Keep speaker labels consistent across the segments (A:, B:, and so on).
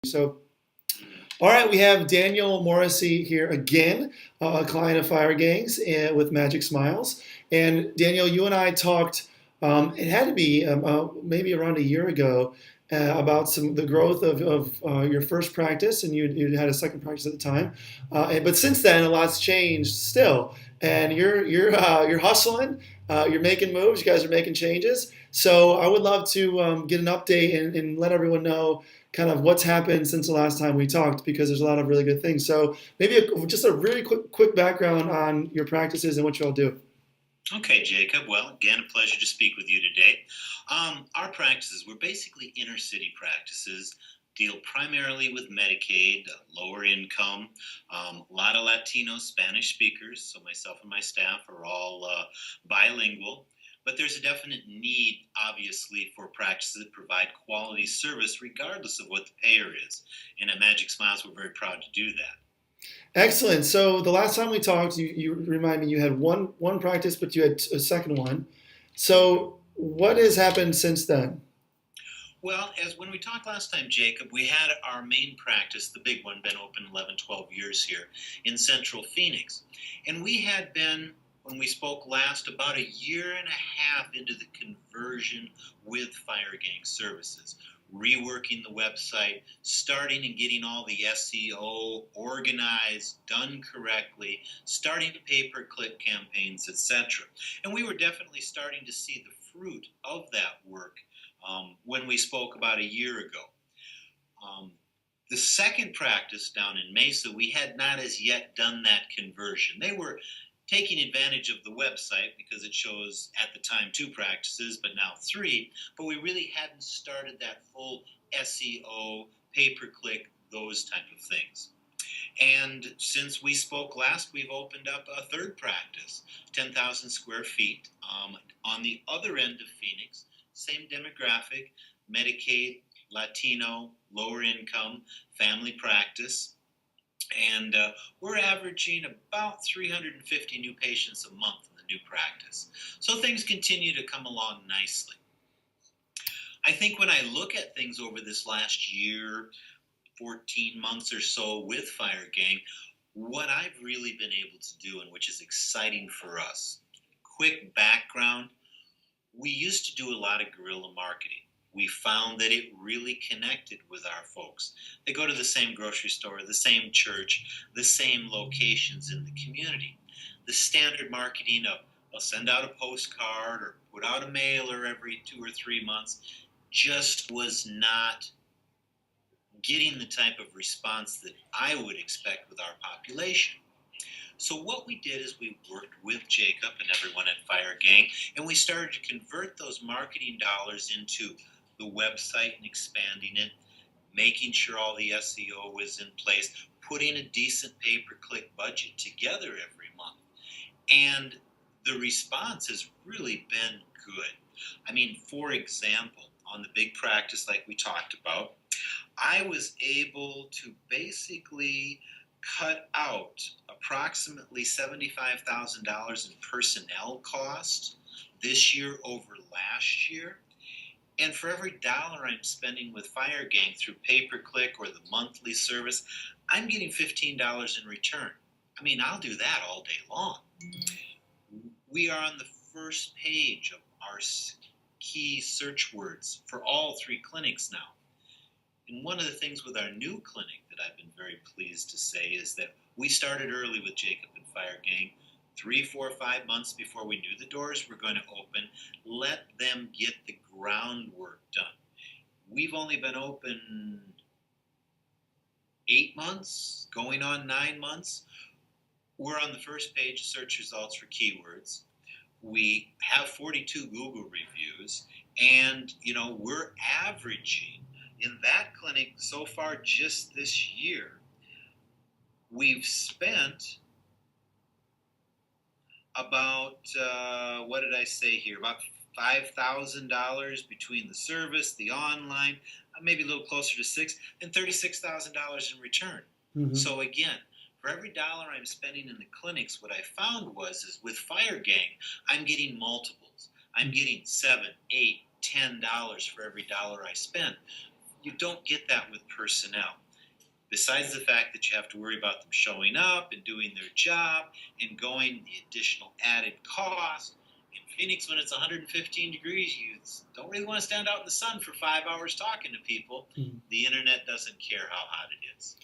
A: So, all right, we have Daniel Morrissey here again, a client of Firegang's and with Magic Smiles. And Daniel, you and I talked. It had to be maybe around a year ago about the growth of your first practice, and you had a second practice at the time. But since then, a lot's changed still, and you're hustling. You're making moves. You guys are making changes. So I would love to get an update and let everyone know kind of what's happened since the last time we talked because there's a lot of really good things. So maybe just a really quick background on your practices and what you all do.
B: Okay, Jacob. Well, again, a pleasure to speak with you today. Our practices, we're basically inner city practices, deal primarily with Medicaid, lower income, a lot of Latino Spanish speakers. So myself and my staff are all bilingual. But there's a definite need, obviously, for practices that provide quality service regardless of what the payer is. And at Magic Smiles, we're very proud to do that.
A: Excellent. So the last time we talked, you remind me you had one practice, but you had a second one. So what has happened since then?
B: Well, as when we talked last time, Jacob, we had our main practice, the big one, been open 11, 12 years here in Central Phoenix. And we had been, when we spoke last, about a year and a half into the conversion with Firegang services, reworking the website, starting and getting all the SEO organized, done correctly, starting pay-per-click campaigns, etc. And we were definitely starting to see the fruit of that work when we spoke about a year ago. The second practice down in Mesa, we had not as yet done that conversion. They were taking advantage of the website because it shows at the time 2 practices, but now 3, but we really hadn't started that full SEO, pay-per-click, those type of things. And since we spoke last, we've opened up a third practice, 10,000 square feet on the other end of Phoenix, same demographic, Medicaid, Latino, lower income, family practice. And we're averaging about 350 new patients a month in the new practice. So things continue to come along nicely. I think when I look at things over this last year, 14 months or so with Firegang, what I've really been able to do, and which is exciting for us, quick background, we used to do a lot of guerrilla marketing. We found that it really connected with our folks. They go to the same grocery store, the same church, the same locations in the community. The standard marketing of, I'll send out a postcard or put out a mailer every 2 or 3 months just was not getting the type of response that I would expect with our population. So what we did is we worked with Jacob and everyone at Firegang, and we started to convert those marketing dollars into the website and expanding it, making sure all the SEO was in place, putting a decent pay-per-click budget together every month. And the response has really been good. I mean, for example, on the big practice like we talked about, I was able to basically cut out approximately $75,000 in personnel costs this year over last year. And for every dollar I'm spending with Firegang through pay-per-click or the monthly service, I'm getting $15 in return. I mean, I'll do that all day long. We are on the first page of our key search words for all 3 clinics now. And one of the things with our new clinic that I've been very pleased to say is that we started early with Jacob and Firegang. 3, 4, 5 months before we knew the doors were going to open, let them get the groundwork done. We've only been open 8 months, going on 9 months. We're on the first page of search results for keywords. We have 42 Google reviews, and we're averaging in that clinic so far just this year, we've spent about, what did I say here, about $5,000 between the service, the online, maybe a little closer to $6,000, and $36,000 in return. Mm-hmm. So again, for every dollar I'm spending in the clinics, what I found is with Firegang, I'm getting multiples. I'm getting $7, $8, $10 for every dollar I spend. You don't get that with personnel. Besides the fact that you have to worry about them showing up and doing their job and going the additional added cost. In Phoenix, when it's 115 degrees, you don't really want to stand out in the sun for 5 hours talking to people.
A: Mm.
B: The internet doesn't care how hot it is.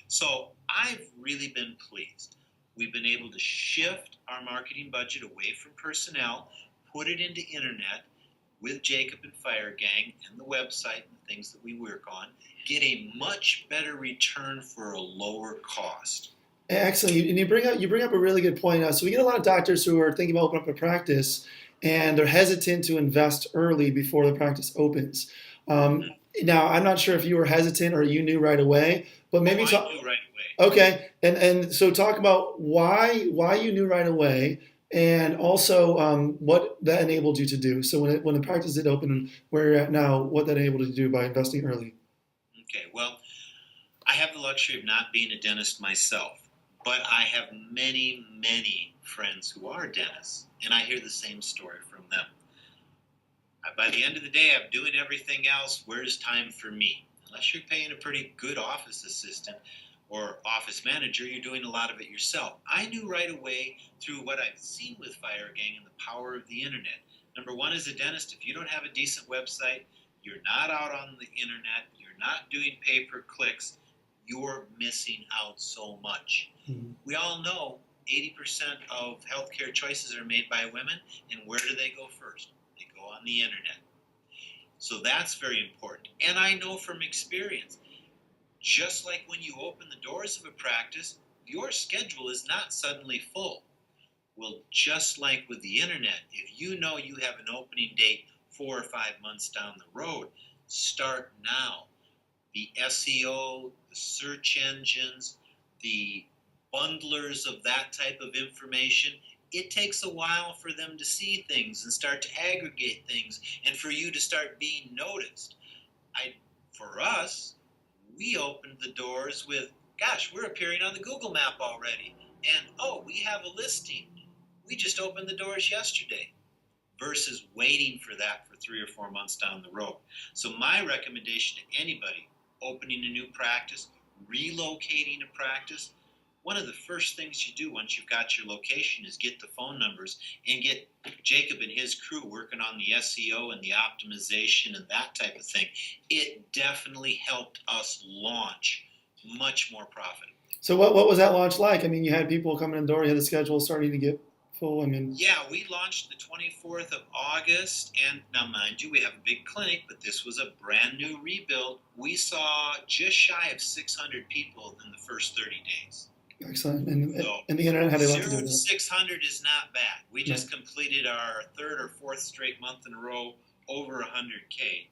B: So I've really been pleased. We've been able to shift our marketing budget away from personnel, put it into internet with Jacob and Firegang and the website and the things that we work on, get a much better return for a lower cost.
A: Excellent. And you bring up a really good point. So we get a lot of doctors who are thinking about opening up a practice, and they're hesitant to invest early before the practice opens. Now, I'm not sure if you were hesitant or you knew right away, but maybe
B: I
A: talk.
B: knew right away.
A: Okay, and so talk about why you knew right away, and also what that enabled you to do. So when the practice did open, and where you're at now, what that enabled you to do by investing early.
B: Okay, well, I have the luxury of not being a dentist myself, but I have many, many friends who are dentists, and I hear the same story from them. By the end of the day, I'm doing everything else. Where's time for me? Unless you're paying a pretty good office assistant or office manager, you're doing a lot of it yourself. I knew right away through what I've seen with Firegang and the power of the internet. Number one, as a dentist, if you don't have a decent website, you're not out on the internet, you're not doing pay-per-clicks, you're missing out so much.
A: Mhm.
B: We all know 80% of healthcare choices are made by women, and where do they go first? They go on the internet. So that's very important. And I know from experience, just like when you open the doors of a practice, your schedule is not suddenly full. Well, just like with the internet, if you know you have an opening date 4 or 5 months down the road, start now. The SEO, the search engines, the bundlers of that type of information, it takes a while for them to see things and start to aggregate things and for you to start being noticed. For us, we opened the doors with, gosh, we're appearing on the Google map already. And, oh, we have a listing. We just opened the doors yesterday versus waiting for that for 3 or 4 months down the road. So my recommendation to anybody opening a new practice, relocating a practice, one of the first things you do once you've got your location is get the phone numbers and get Jacob and his crew working on the SEO and the optimization and that type of thing. It definitely helped us launch much more profitably.
A: So what was that launch like? I mean, you had people coming in the door, you had the schedule starting to get full. I mean,
B: yeah, we launched the 24th of August, and now mind you, we have a big clinic, but this was a brand new rebuild. We saw just shy of 600 people in the first 30 days.
A: excellent.
B: So
A: And the internet had a lot to
B: 0
A: do
B: to
A: with it.
B: 600 is not bad. We just completed our third or fourth straight month in a row over 100K.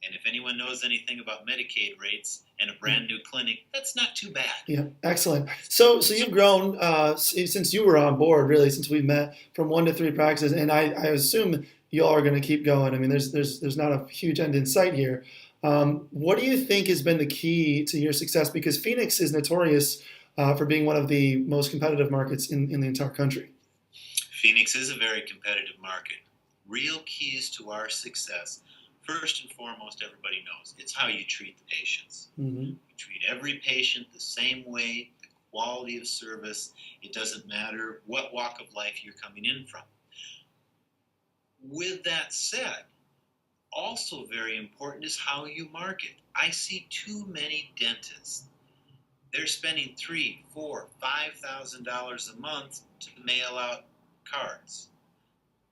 B: And if anyone knows anything about Medicaid rates and a brand new clinic, that's not too bad.
A: Yeah, excellent. So you've grown since you were on board, really, since we met, from 1 to 3 practices, and I assume you all are going to keep going. I mean, there's not a huge end in sight here. What do you think has been the key to your success? Because Phoenix is notorious for being one of the most competitive markets in the entire country.
B: Phoenix is a very competitive market. Real keys to our success. First and foremost, everybody knows, it's how you treat the patients.
A: Mm-hmm.
B: You treat every patient the same way, the quality of service. It doesn't matter what walk of life you're coming in from. With that said, also very important is how you market. I see too many dentists. They're spending $3,000, $4,000, $5,000 a month to mail out cards.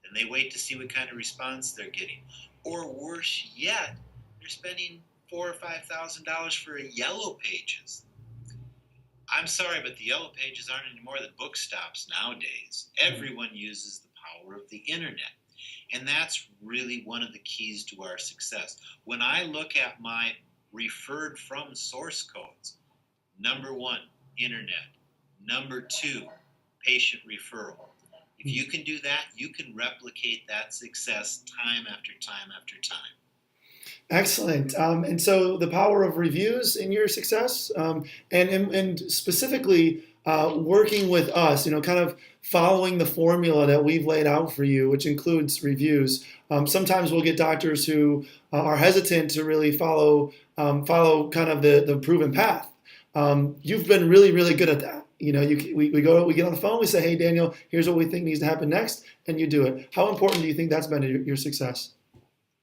B: And they wait to see what kind of response they're getting. Or worse yet, they're spending $4,000 or $5,000 for yellow pages. I'm sorry, but the yellow pages aren't any more than book stops nowadays. Everyone uses the power of the internet. And that's really one of the keys to our success. When I look at my referred from source codes, number 1, internet. Number 2, patient referral. If you can do that, you can replicate that success time after time after time.
A: Excellent. And so the power of reviews in your success, and specifically, working with us, kind of following the formula that we've laid out for you, which includes reviews. Sometimes we'll get doctors who are hesitant to really follow kind of the proven path. You've been really, really good at that. We get on the phone, we say, hey, Daniel, here's what we think needs to happen next, and you do it. How important do you think that's been to your success?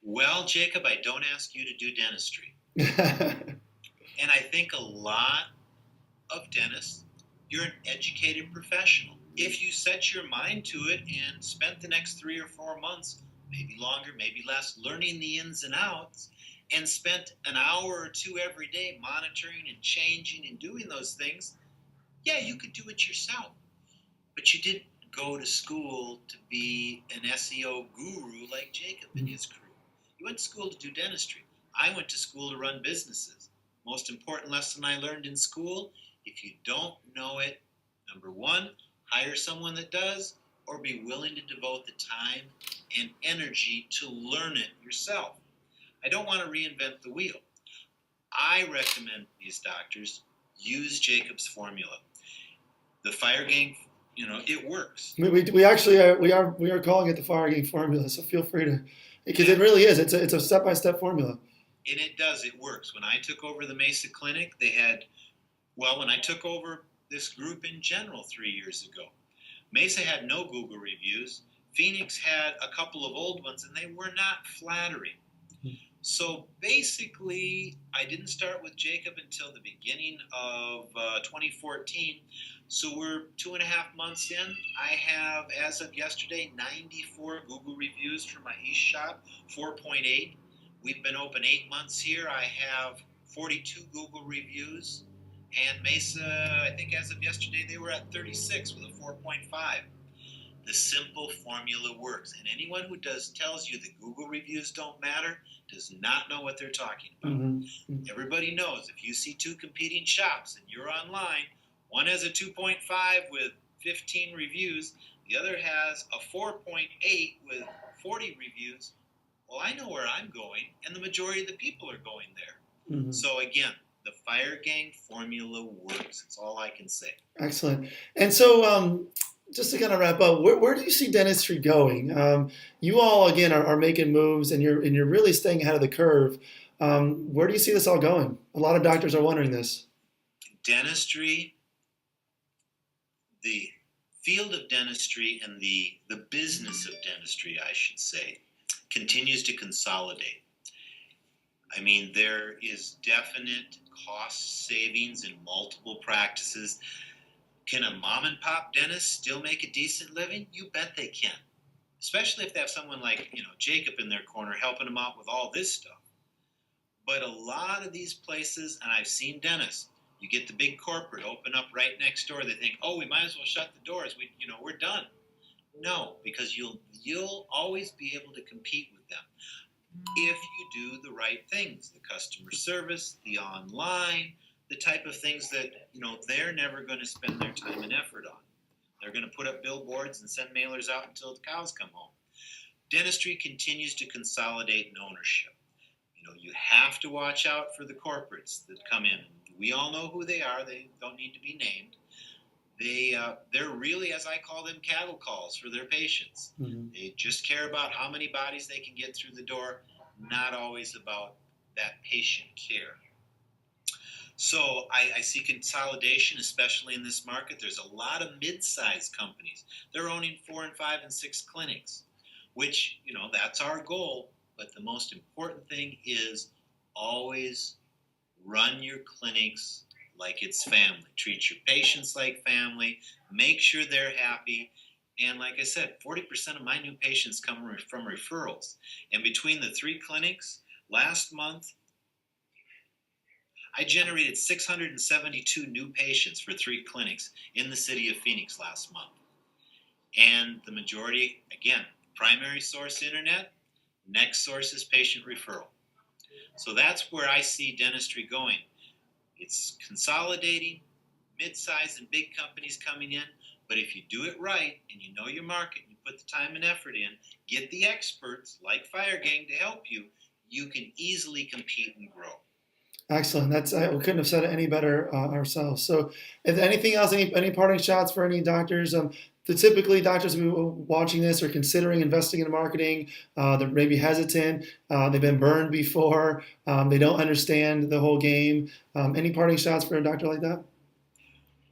B: Well, Jacob, I don't ask you to do dentistry. And I think a lot of dentists, you're an educated professional. If you set your mind to it and spent the next 3 or 4 months, maybe longer, maybe less, learning the ins and outs, and spent an hour or two every day monitoring and changing and doing those things, yeah, you could do it yourself. But you didn't go to school to be an SEO guru like Jacob and his crew. You went to school to do dentistry. I went to school to run businesses. Most important lesson I learned in school, if you don't know it, number one, hire someone that does, or be willing to devote the time and energy to learn it yourself. I don't want to reinvent the wheel. I recommend these doctors use Jacob's formula. The Firegang, it works.
A: We actually are calling it the Firegang formula, so feel free to, because it really is. It's a step-by-step formula.
B: And it does. It works. When I took over the Mesa Clinic, when I took over this group in general 3 years ago, Mesa had no Google reviews. Phoenix had a couple of old ones, and they were not flattering. So basically, I didn't start with Jacob until the beginning of 2014. So we're 2.5 months in. I have, as of yesterday, 94 Google reviews for my East shop, 4.8. We've been open 8 months here. I have 42 Google reviews. And Mesa, I think as of yesterday, they were at 36 with a 4.5. The simple formula works. And anyone who tells you that Google reviews don't matter does not know what they're talking about. Mm-hmm. Everybody knows if you see two competing shops and you're online, one has a 2.5 with 15 reviews, the other has a 4.8 with 40 reviews. Well, I know where I'm going, and the majority of the people are going there. Mm-hmm. So again, the Firegang formula works. That's all I can say.
A: Excellent. And so just to kind of wrap up, where do you see dentistry going? You all, again, are making moves, and you're really staying ahead of the curve. Where do you see this all going? A lot of doctors are wondering this.
B: Dentistry, the field of dentistry and the business of dentistry, I should say, continues to consolidate. I mean, there is definite cost savings in multiple practices. Can a mom and pop dentist still make a decent living? You bet they can. Especially if they have someone like, Jacob in their corner helping them out with all this stuff. But a lot of these places, and I've seen dentists, you get the big corporate open up right next door. They think, we might as well shut the doors. We're done. No, because you'll always be able to compete with them if you do the right things, the customer service, the online, the type of things that, they're never going to spend their time and effort on. They're going to put up billboards and send mailers out until the cows come home. Dentistry continues to consolidate in ownership. You have to watch out for the corporates that come in. We all know who they are. They don't need to be named. They're really, as I call them, cattle calls for their patients. Mm-hmm. They just care about how many bodies they can get through the door, not always about that patient care. So I see consolidation, especially in this market. There's a lot of mid-sized companies. They're owning 4 and 5 and 6 clinics, which, that's our goal. But the most important thing is always run your clinics like it's family. Treat your patients like family. Make sure they're happy. And like I said, 40% of my new patients come from referrals. And between the 3 clinics, last month, I generated 672 new patients for 3 clinics in the city of Phoenix last month. And the majority, again, primary source internet, next source is patient referral. So that's where I see dentistry going. It's consolidating, mid-sized and big companies coming in, but if you do it right and you know your market and you put the time and effort in, get the experts like Firegang to help you, you can easily compete and grow.
A: Excellent. We couldn't have said it any better ourselves. So, if anything else, any parting shots for any doctors? Typically, doctors who are watching this are considering investing in marketing. They're maybe hesitant. They've been burned before. They don't understand the whole game. Any parting shots for a doctor like that?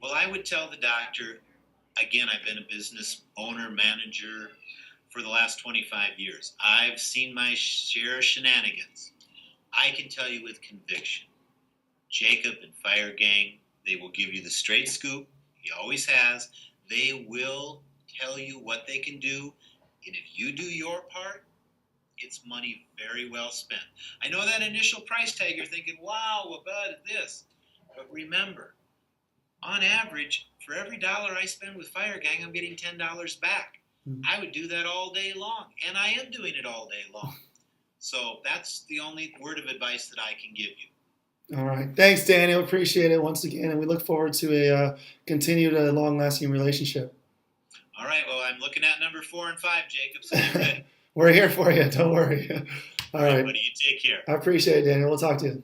B: Well, I would tell the doctor, again, I've been a business owner, manager for the last 25 years. I've seen my share of shenanigans. I can tell you with conviction, Jacob and Firegang, they will give you the straight scoop. He always has. They will tell you what they can do. And if you do your part, it's money very well spent. I know that initial price tag, you're thinking, wow, what about this? But remember, on average, for every dollar I spend with Firegang, I'm getting $10 back.
A: Mm-hmm.
B: I would do that all day long, and I am doing it all day long. So that's the only word of advice that I can give you.
A: All right. Thanks, Daniel. Appreciate it once again, and we look forward to a continued, long-lasting relationship.
B: All right. Well, I'm looking at number 4 and 5, Jacob. So get ready.
A: We're here for you. Don't worry. All right.
B: Buddy, you take care.
A: I appreciate it, Daniel. We'll talk to you.